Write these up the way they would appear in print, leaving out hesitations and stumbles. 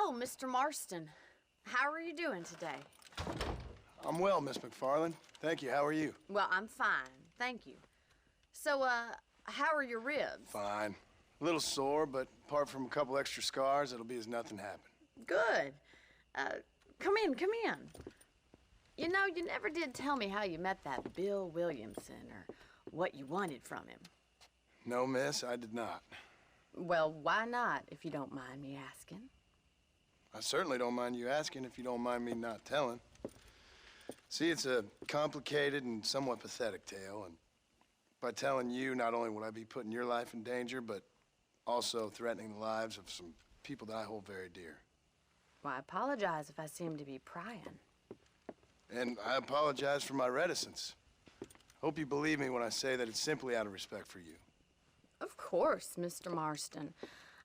Oh, Mr. Marston. How are you doing today? I'm well, Miss McFarland. Thank you. How are you? Well, I'm fine. Thank you. So, how are your ribs? Fine. A little sore, but apart from a couple extra scars, it'll be as nothing happened. Good. Come in, come in. You know, you never did tell me how you met that Bill Williamson or what you wanted from him. No, miss, I did not. Well, why not, if you don't mind me asking? I certainly don't mind you asking if you don't mind me not telling. See, it's a complicated and somewhat pathetic tale, and by telling you, not only would I be putting your life in danger, but also threatening the lives of some people that I hold very dear. Well, I apologize if I seem to be prying. And I apologize for my reticence. Hope you believe me when I say that it's simply out of respect for you. Of course, Mr. Marston.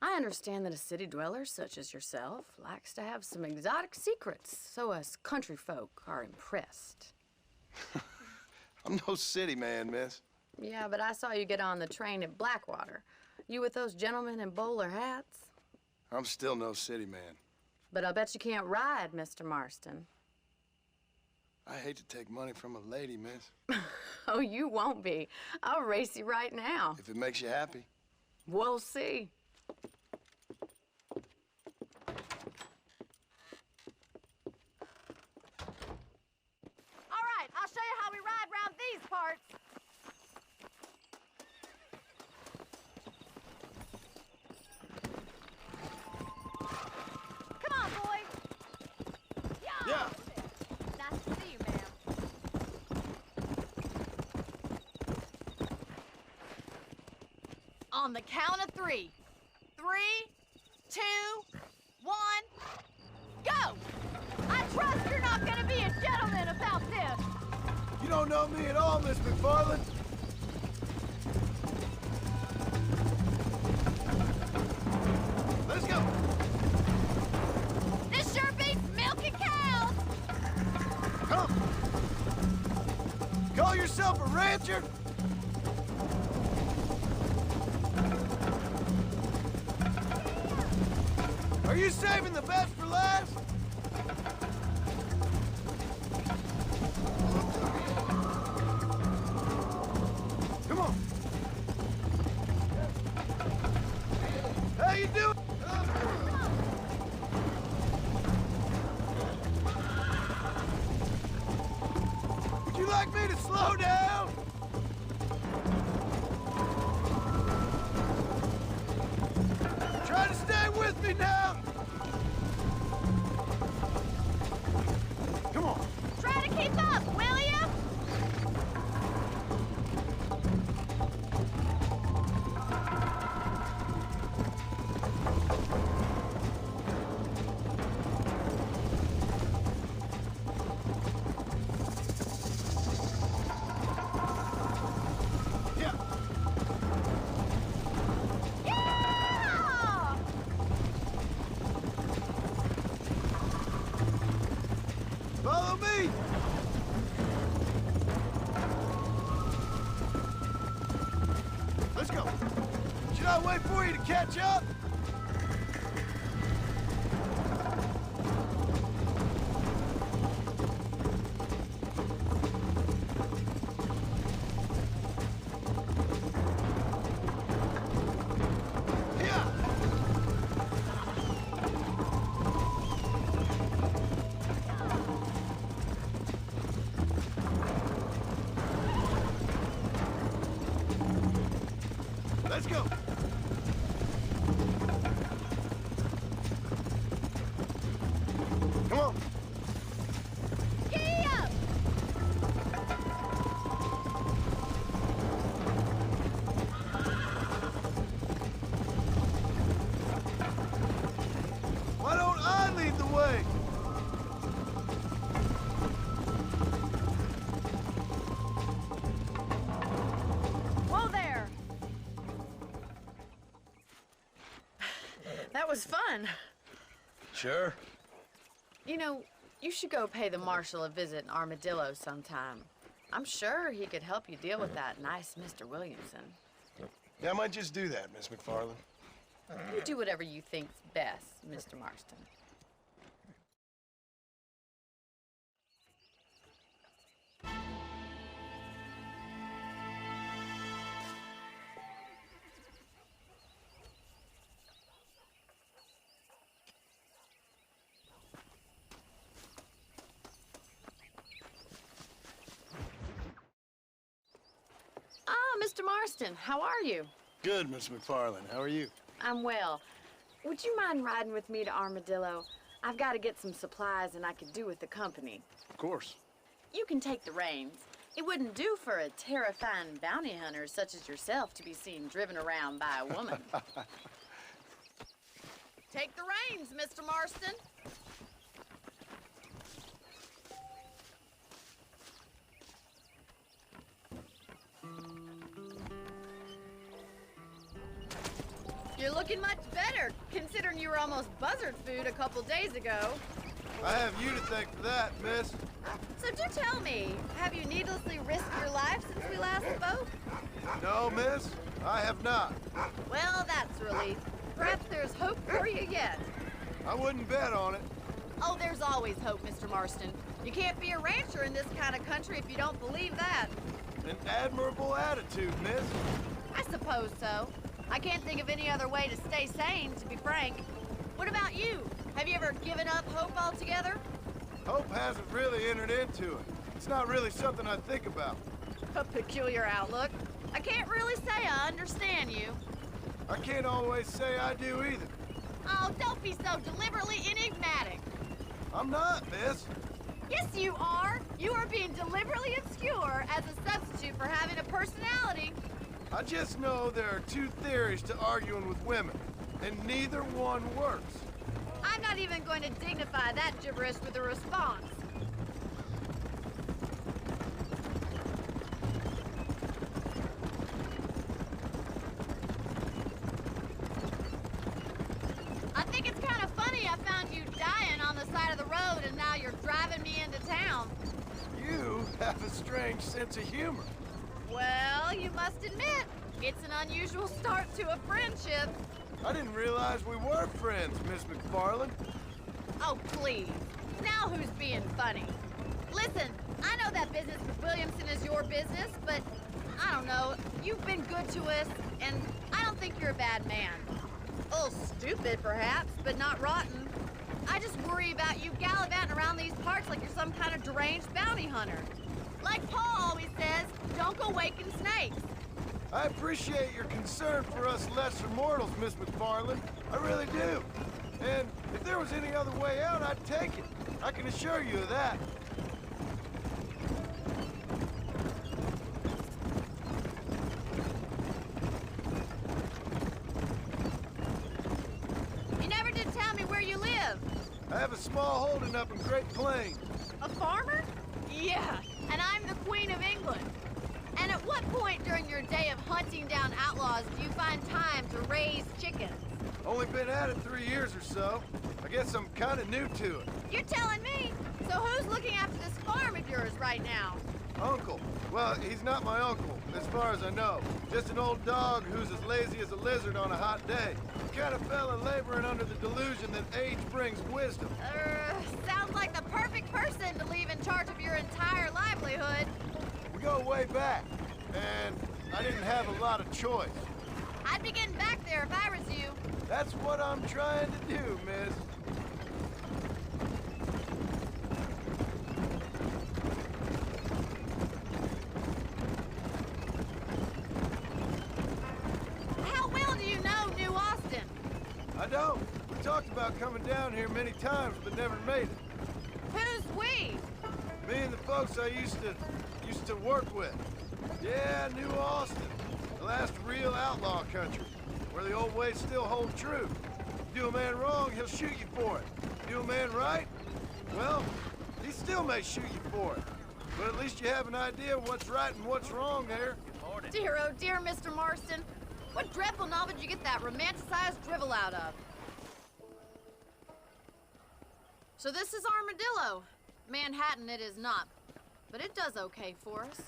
I understand that a city dweller such as yourself likes to have some exotic secrets, so us country folk are impressed. I'm no city man, miss. Yeah, but I saw you get on the train at Blackwater. You with those gentlemen in bowler hats? I'm still no city man. But I bet you can't ride, Mr. Marston. I hate to take money from a lady, miss. Oh, you won't be. I'll race you right now. If it makes you happy. We'll see. All right, I'll show you how we ride round these parts. Come on, boy. Yeah. Nice to see you, ma'am. On the count of 3. 3, 2, 1, go! I trust you're not gonna be a gentleman about this. You don't know me at all, Miss McFarland. Let's go. This sure beats milking cows. Come. Call yourself a rancher? Are you saving the best for last? Come on. How you doing? Would you like me to slow down? Try to stay with me now. Come on. Try to keep up, will ya? Yeah. Yeah! Follow me. Let's go. Should I wait for you to catch up? Yeah. Let's go. Come on. Giddy up! Why don't I lead the way? Whoa there! That was fun. Sure. You know, you should go pay the marshal a visit in Armadillo sometime. I'm sure he could help you deal with that nice Mr. Williamson. Yeah, I might just do that, Miss McFarland. You do whatever you think's best, Mr. Marston. Mr. Marston. How are you? Good, Miss McFarland. How are you? I'm well. Would you mind riding with me to Armadillo? I've got to get some supplies and I could do with the company. Of course. You can take the reins. It wouldn't do for a terrifying bounty hunter such as yourself to be seen driven around by a woman. Take the reins, Mr. Marston. You're looking much better, considering you were almost buzzard food a couple days ago. I have you to thank for that, miss. So do tell me, have you needlessly risked your life since we last spoke? No, miss, I have not. Well, that's a relief. Perhaps there's hope for you yet. I wouldn't bet on it. Oh, there's always hope, Mr. Marston. You can't be a rancher in this kind of country if you don't believe that. An admirable attitude, miss. I suppose so. I can't think of any other way to stay sane, to be frank. What about you? Have you ever given up hope altogether? Hope hasn't really entered into it. It's not really something I think about. A peculiar outlook. I can't really say I understand you. I can't always say I do either. Oh, don't be so deliberately enigmatic. I'm not, miss. Yes, you are. You are being deliberately obscure as a substitute for having a personality. I just know there are two theories to arguing with women, and neither one works. I'm not even going to dignify that gibberish with a response. I think it's kind of funny I found you dying on the side of the road and now you're driving me into town. You have a strange sense of humor. Well, you must admit, it's an unusual start to a friendship. I didn't realize we were friends, Miss McFarland. Oh, please. Now who's being funny? Listen, I know that business with Williamson is your business, but I don't know. You've been good to us, and I don't think you're a bad man. A little stupid, perhaps, but not rotten. I just worry about you gallivanting around these parts like you're some kind of deranged bounty hunter. Like Paul always says, don't go waking snakes. I appreciate your concern for us lesser mortals, Miss McFarland. I really do. And if there was any other way out, I'd take it. I can assure you of that. You never did tell me where you live. I have a small holding up in Great Plains. A farmer? Yeah, and I'm the Queen of England. And at what point during your day of hunting down outlaws do you find time to raise chickens? Only been at it 3 years or so. I guess I'm kind of new to it. You're telling me? So who's looking after this farm of yours right now? Uncle. Well, he's not my uncle, as far as I know. Just an old dog who's as lazy as a lizard on a hot day. The kind of fella laboring under the delusion that age brings wisdom. Sounds like the perfect person to leave in charge of your entire livelihood. We go way back, and I didn't have a lot of choice. I'd be getting back there if I was you. That's what I'm trying to do, miss. How well do you know New Austin? I don't. We talked about coming down here many times, but never made it. Who's we? Me and the folks I used to work with. Yeah, New Austin. The last real outlaw country, where the old ways still hold true. You do a man wrong, he'll shoot you for it. You do a man right, well, he still may shoot you for it. But at least you have an idea of what's right and what's wrong there. Dear, oh dear, Mr. Marston. What dreadful novel did you get that romanticized drivel out of? So this is Armadillo. Manhattan it is not, but it does okay for us.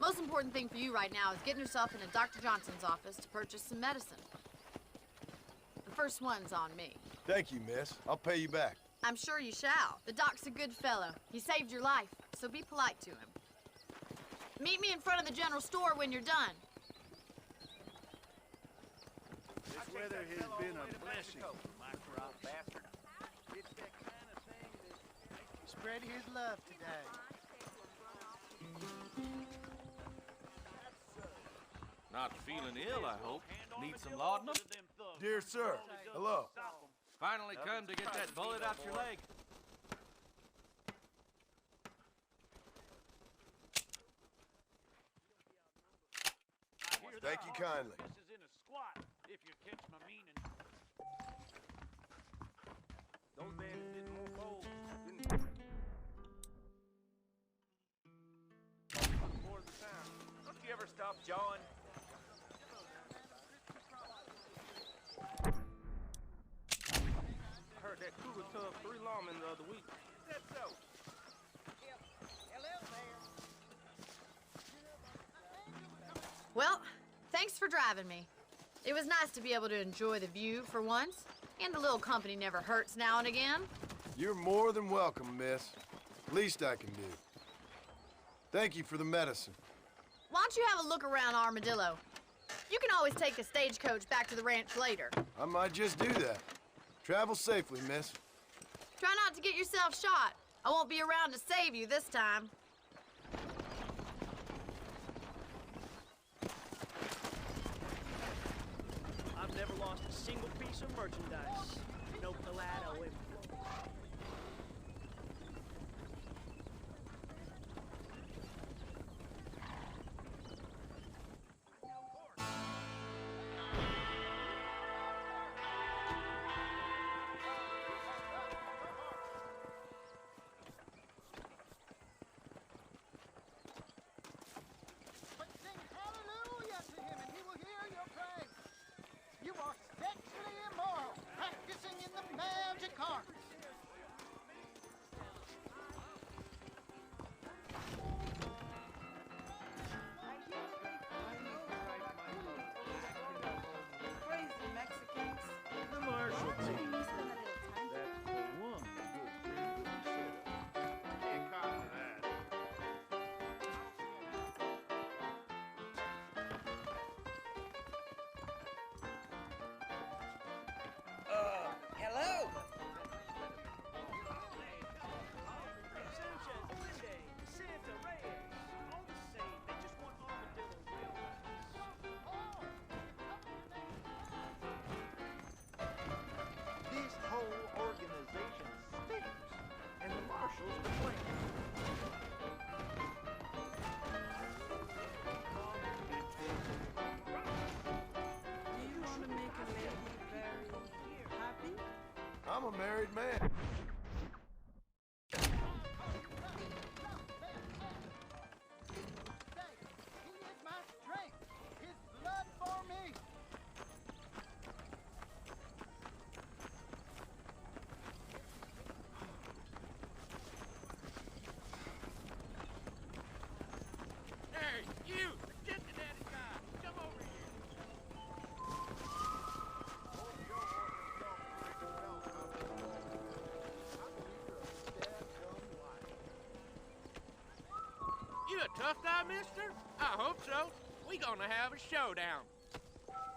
Most important thing for you right now is getting yourself into Dr. Johnson's office to purchase some medicine. The first one's on me. Thank you, miss. I'll pay you back. I'm sure you shall. The doc's a good fellow. He saved your life, so be polite to him. Meet me in front of the general store when you're done. This weather has been a blessing, my crop bastard. spread his love today. Not feeling ill, I hope. Need some laudanum? Dear sir, hello. Finally come to get that bullet out your leg. Thank you kindly. This is in a squat, if you catch my meaning. Those bandits did more goals, didn't more of the time. Don't you ever stop jawing? I heard that cougar took 3 lawmen the other week. Is that so? Well, thanks for driving me. It was nice to be able to enjoy the view for once, and a little company never hurts now and again. You're more than welcome, miss. Least I can do. Thank you for the medicine. Why don't you have a look around Armadillo? You can always take the stagecoach back to the ranch later. I might just do that. Travel safely, miss. Try not to get yourself shot. I won't be around to save you this time. I've never lost a single piece of merchandise. No Pilado in. But sing hallelujah to him, and he will hear your praise. You are sexually immoral, practicing in the magic art. Crazy Mexicans. The Marshall team. That's the one good thing that you said. Can't copy that. Hello. Sanchez, Linday, Santa Reyes. All the same, they just want Armadillo This whole organization stinks, and the marshals to blame. Do you want to make a lady very happy? I'm a married man. He is my strength, his blood for me. Hey, you! Get the daddy guy! Come over here! You a tough guy, mister? I hope so. We gonna have a showdown.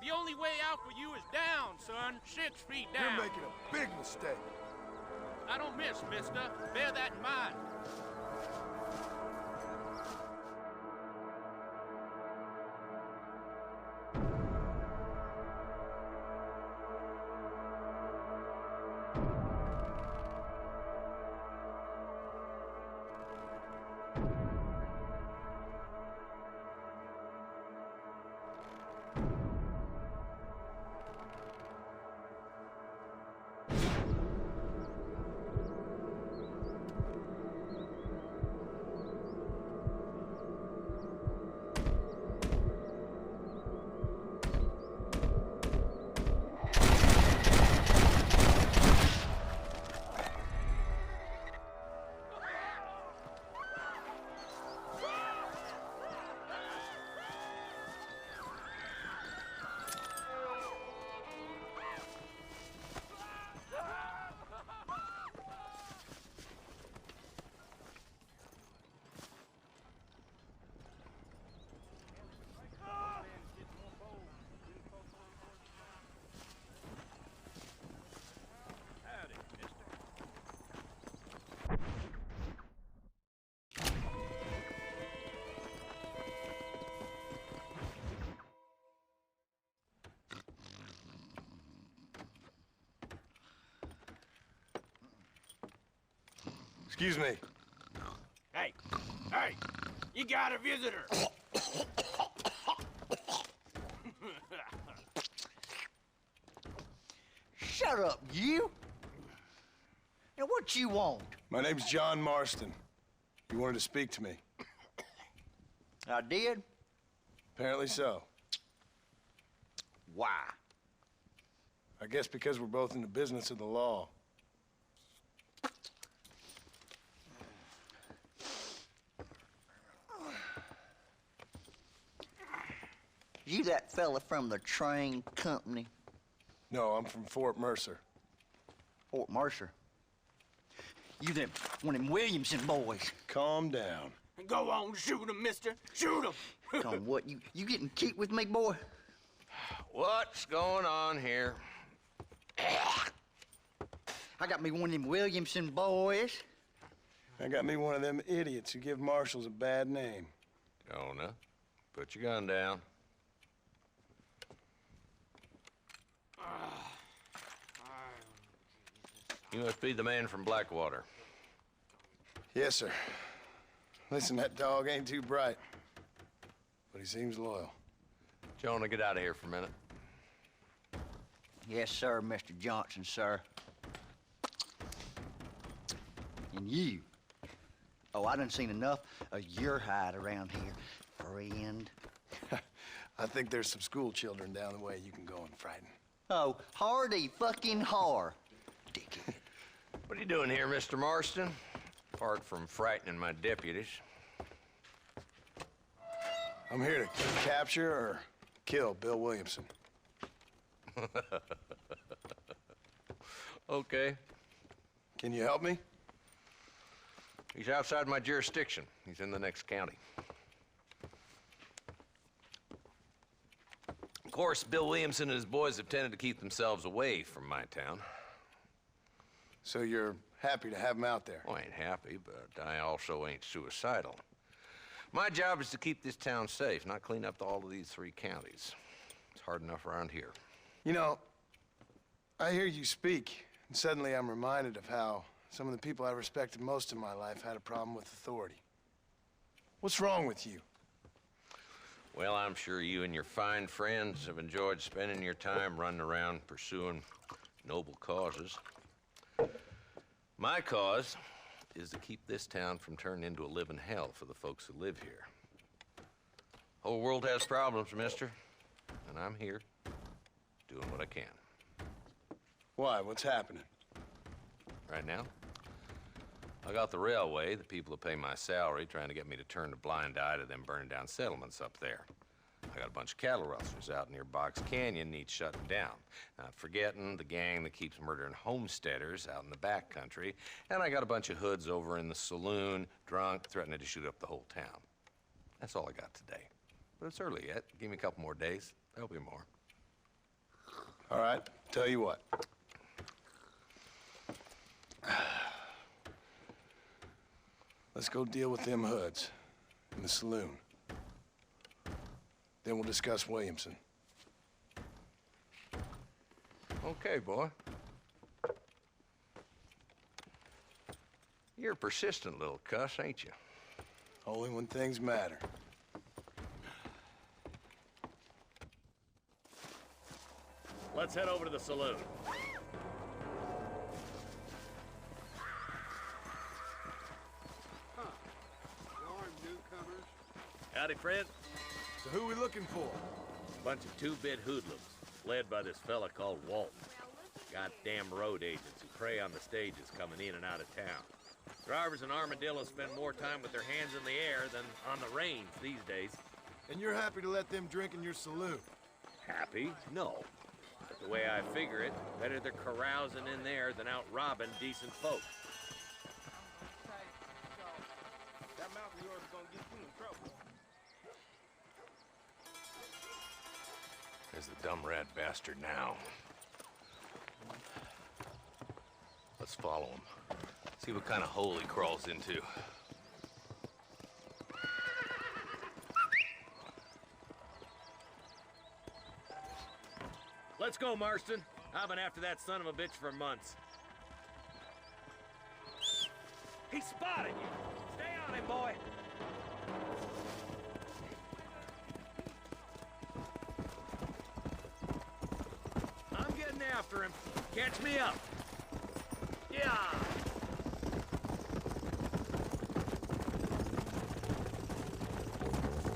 The only way out for you is down, son. 6 feet down. You're making a big mistake. I don't miss, mister. Bear that in mind. Excuse me. Hey, hey, you got a visitor. Shut up, you! Now what you want? My name's John Marston. You wanted to speak to me. I did? Apparently so. Why? I guess because we're both in the business of the law. You that fella from the train company? No, I'm from Fort Mercer. Fort Mercer? You them one of them Williamson boys. Calm down. Go on, shoot him, mister. Shoot him. Come on, what, you getting keep with me, boy? What's going on here? I got me one of them Williamson boys. I got me one of them idiots who give marshals a bad name. Jonah, put your gun down. You must be the man from Blackwater. Yes, sir. Listen, that dog ain't too bright, but he seems loyal. Jonah, get out of here for a minute. Yes, sir, Mr. Johnson, sir. And you. Oh, I done seen enough of your hide around here, friend. I think there's some school children down the way you can go and frighten. Oh, hardy fucking har. Dickhead. What are you doing here, Mr. Marston? Apart from frightening my deputies. I'm here to capture or kill Bill Williamson. Okay. Can you help me? He's outside my jurisdiction. He's in the next county. Of course, Bill Williamson and his boys have tended to keep themselves away from my town. So you're happy to have him out there? Well, I ain't happy, but I also ain't suicidal. My job is to keep this town safe, not clean up all of these 3 counties. It's hard enough around here. You know, I hear you speak, and suddenly I'm reminded of how some of the people I respected most in my life had a problem with authority. What's wrong with you? Well, I'm sure you and your fine friends have enjoyed spending your time running around pursuing noble causes. My cause is to keep this town from turning into a living hell for the folks who live here. Whole world has problems, mister, and I'm here doing what I can. Why? What's happening? Right now, I got the railway, the people who pay my salary, trying to get me to turn a blind eye to them burning down settlements up there. I got a bunch of cattle rustlers out near Box Canyon needs shutting down. Not forgetting the gang that keeps murdering homesteaders out in the back country. And I got a bunch of hoods over in the saloon, drunk, threatening to shoot up the whole town. That's all I got today. But it's early yet. Give me a couple more days. There'll be more. All right, tell you what. Let's go deal with them hoods in the saloon. Then we'll discuss Williamson. Okay, boy. You're a persistent little cuss, ain't you? Only when things matter. Let's head over to the saloon. Howdy, friend. So who we looking for? Bunch of two-bit hoodlums, led by this fella called Walton. Goddamn road agents who prey on the stages coming in and out of town. Drivers in Armadillo spend more time with their hands in the air than on the reins these days. And you're happy to let them drink in your saloon? Happy? No. But the way I figure it, better they're carousing in there than out robbing decent folk. That mouth of yours is gonna get you in trouble. There's the dumb rat bastard now. Let's follow him. See what kind of hole he crawls into. Let's go, Marston. I've been after that son of a bitch for months. He spotted you. Stay on him, boy. I'm getting after him. Catch me up. Yeah.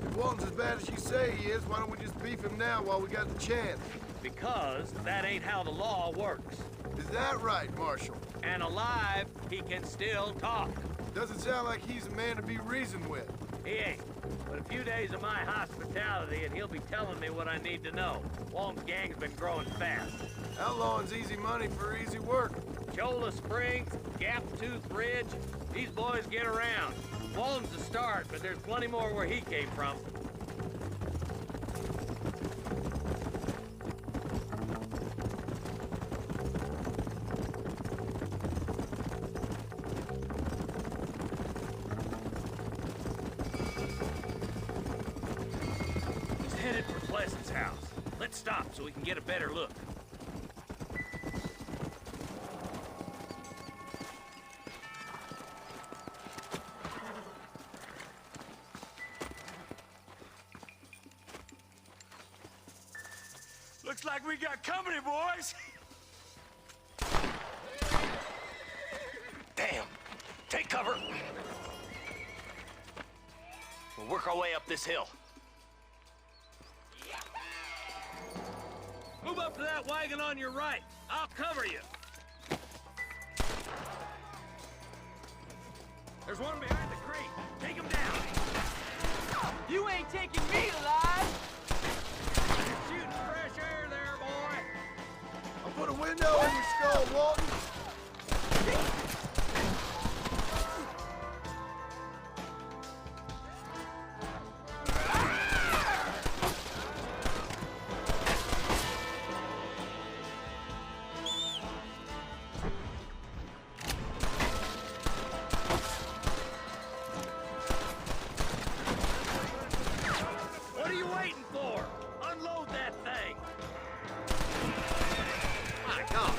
If Walton's as bad as you say he is, why don't we just beef him now while we got the chance? Because that ain't how the law works. Is that right, Marshal? And alive, he can still talk. Doesn't sound like he's a man to be reasoned with. He ain't. But a few days of my hospitality and he'll be telling me what I need to know. Walton's gang's been growing fast. Outlawing's easy money for easy work. Cholla Springs, Gap Tooth Ridge, these boys get around. Walton's the start, but there's plenty more where he came from. He's headed for Pleasant's house. Let's stop so we can get a better look. Looks like we got company, boys. Damn. Take cover. We'll work our way up this hill. Move up to that wagon on your right. I'll cover you. There's one behind the crate. Take him down. You ain't taking me alive. You're shooting fresh air there, boy. I'll put a window in your skull, Walton. What are you waiting for? Unload that thing. My God.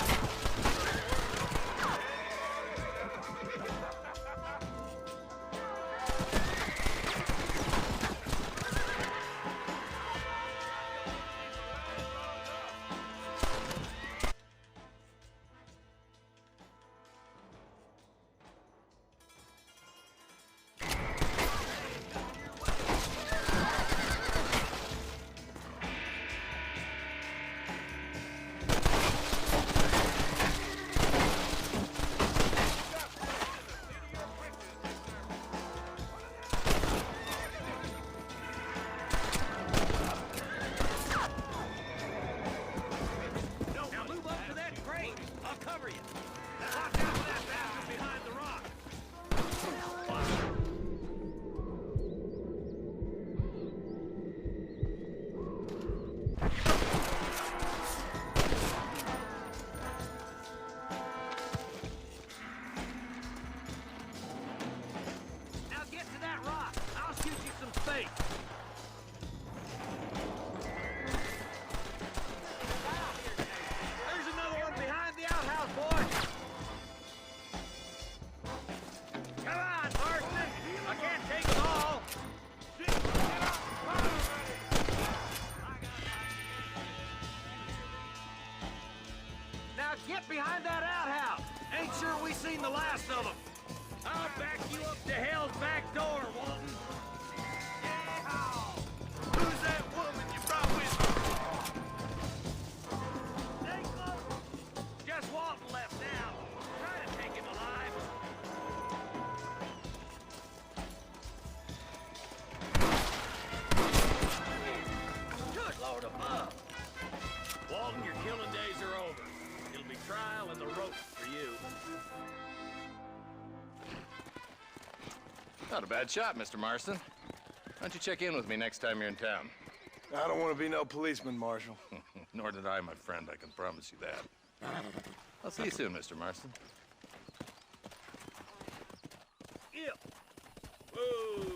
Now move up to that crate. I'll cover you. Watch out for that bastard behind the rock. Now get to that rock. I'll shoot you some space. There's another one behind the outhouse, boy. Come on, Marston. I can't take them all. Now get behind that outhouse. Ain't sure we seen the last of them. I'll back you up to hell's back door, Walton. Who's that woman you brought with you? Stay close. Just Walton left now. Try to take him alive. Good Lord above. Walton, your killing days are over. It'll be trial and the ropes for you. Not a bad shot, Mr. Marston. Why don't you check in with me next time you're in town? I don't want to be no policeman, Marshal. Nor did I, my friend. I can promise you that. I'll see you soon, Mr. Marston. Yeah. Whoa.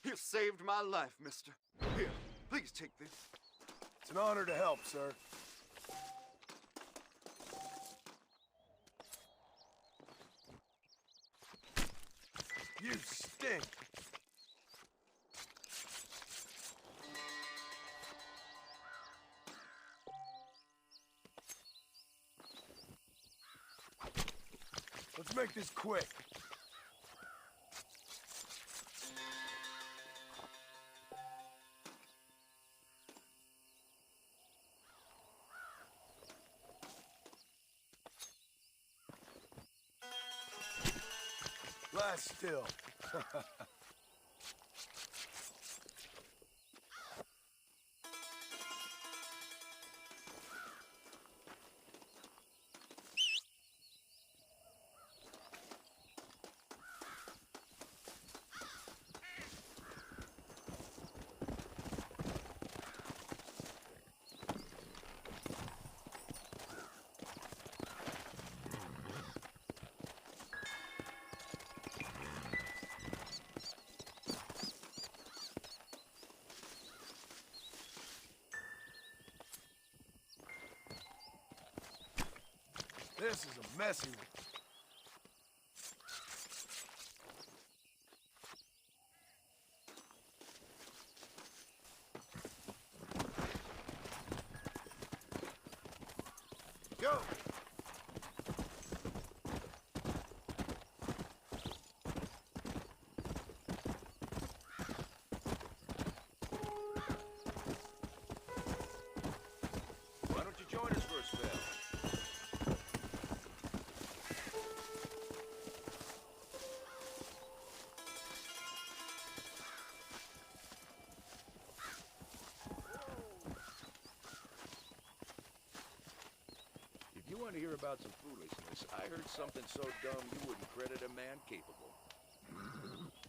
You saved my life, mister. Here, please take this. It's an honor to help, sir. You stink. Let's make this quick. Last still. This is a messy one. Go! Why don't you join us for a spell? If you want to hear about some foolishness, I heard something so dumb you wouldn't credit a man capable.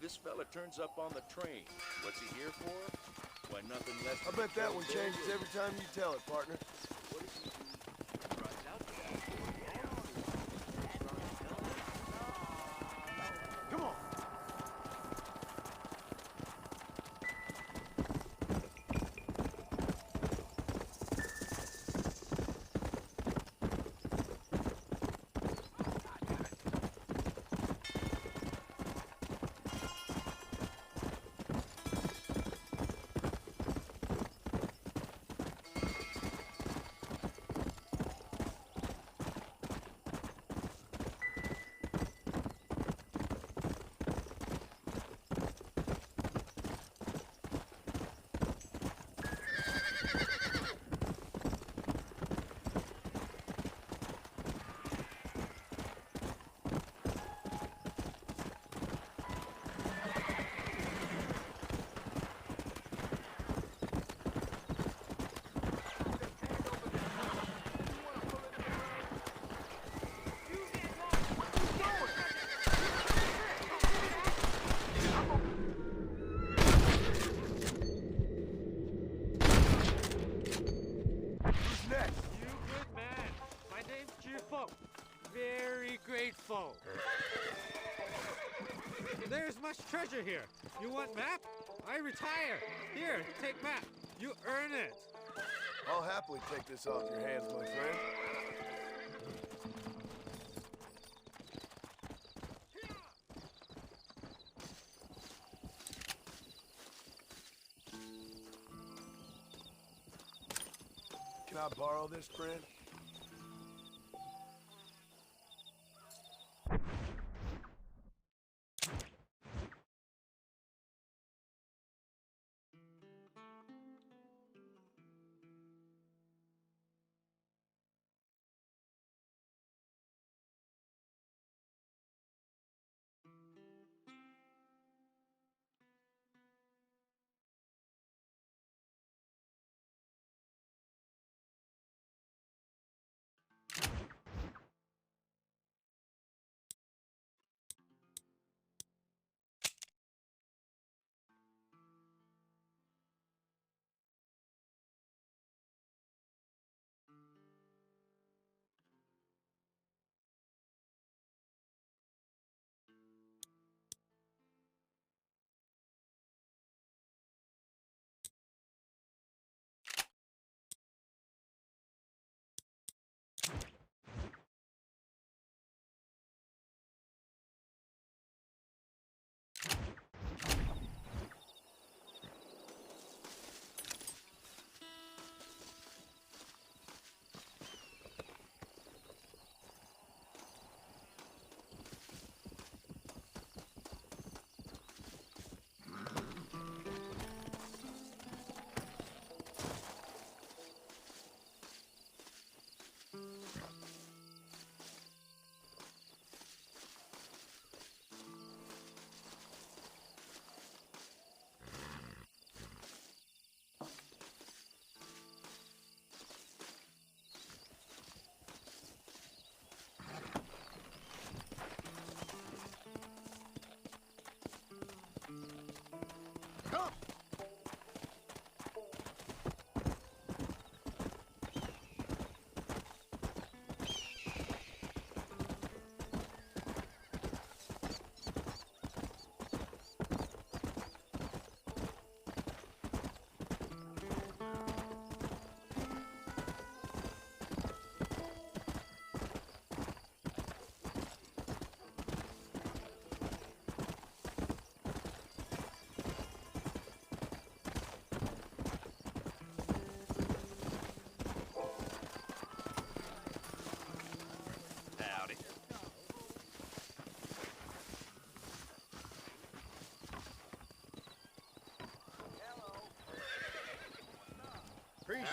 This fella turns up on the train. What's he here for? Why, nothing less I than bet that one changes every time you tell it, partner. What does he do? He rides out to that. Come on! Very grateful. There's much treasure here. You want map? I retire. Here, take map. You earn it. I'll happily take this off your hands, my friend. Can I borrow this, friend?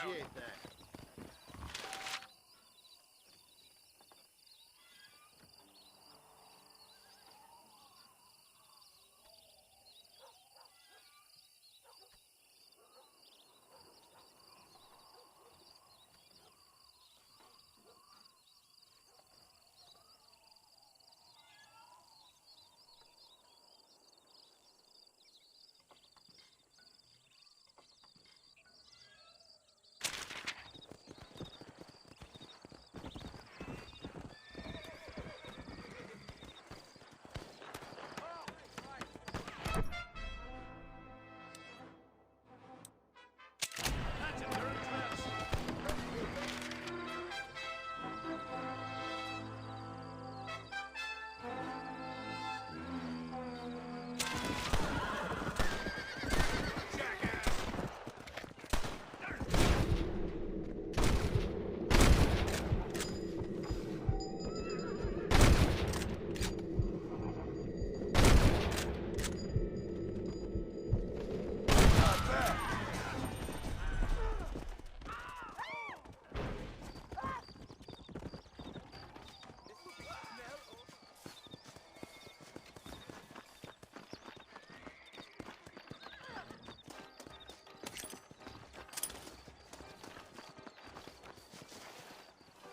Appreciate that.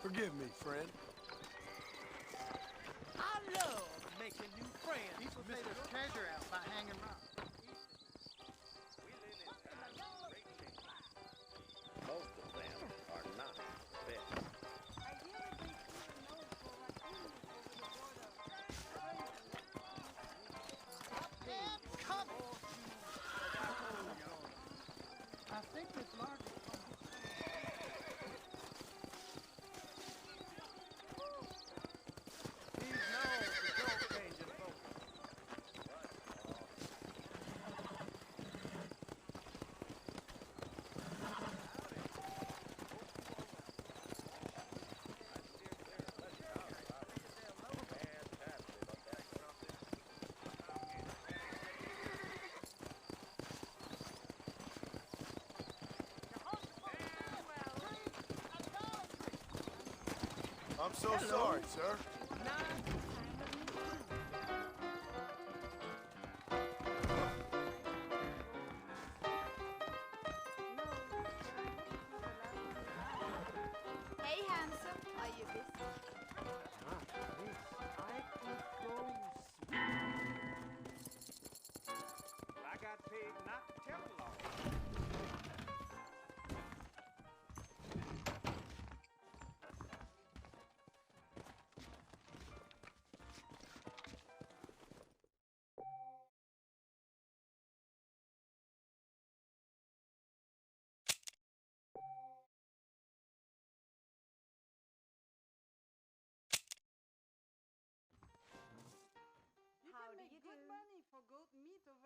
Forgive me, friend. I love making new friends. People say there's treasure out by hanging around. Most of them are not fit. They're coming. I think this large. I'm so sorry, sir. Hey, handsome. Are you busy? I got paid not to tell a lie. How do you do? Good money for goat meat over